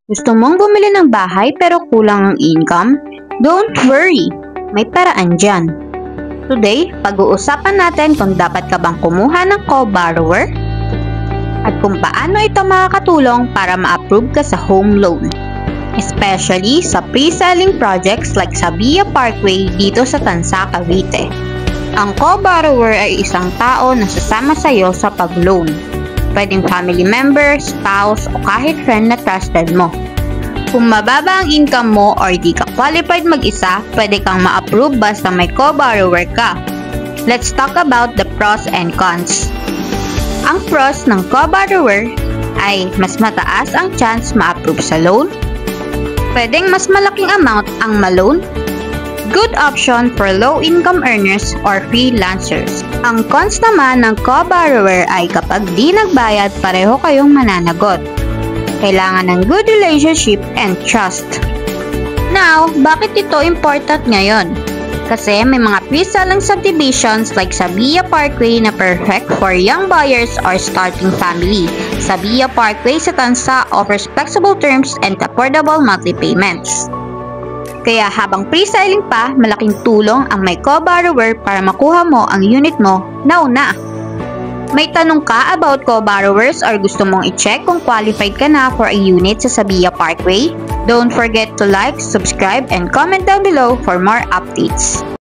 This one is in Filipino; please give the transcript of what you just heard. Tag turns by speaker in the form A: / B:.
A: Gusto mong bumili ng bahay pero kulang ang income? Don't worry, may paraan dyan. Today, pag-uusapan natin kung dapat ka bang kumuha ng co-borrower at kung paano ito makakatulong para ma-approve ka sa home loan. Especially sa pre-selling projects like sa Via Parkway dito sa Tansa, Cavite. Ang co-borrower ay isang tao na sasama sa iyo sa pag-loan. Pwedeng family member, spouse, o kahit friend na trusted mo. Kung mababa ang income mo or di ka qualified mag-isa, pwede kang ma-approve basta may co-borrower ka. Let's talk about the pros and cons. Ang pros ng co-borrower ay mas mataas ang chance ma-approve sa loan. Pwedeng mas malaking amount ang ma-loan. Good option for low-income earners or freelancers. Ang cons naman ng co-borrower ay kapag di nagbayad, pareho kayong mananagot. Kailangan ng good relationship and trust. Now, bakit ito important ngayon? Kasi may mga pre-selling subdivisions like sa Via Parkway na perfect for young buyers or starting family. Sa Via Parkway sa Tansa offers flexible terms and affordable monthly payments. Kaya habang pre-selling pa, malaking tulong ang may co-borrower para makuha mo ang unit mo nauna. May tanong ka about co-borrowers or gusto mong i-check kung qualified ka na for a unit sa Via Parkway? Don't forget to like, subscribe, and comment down below for more updates.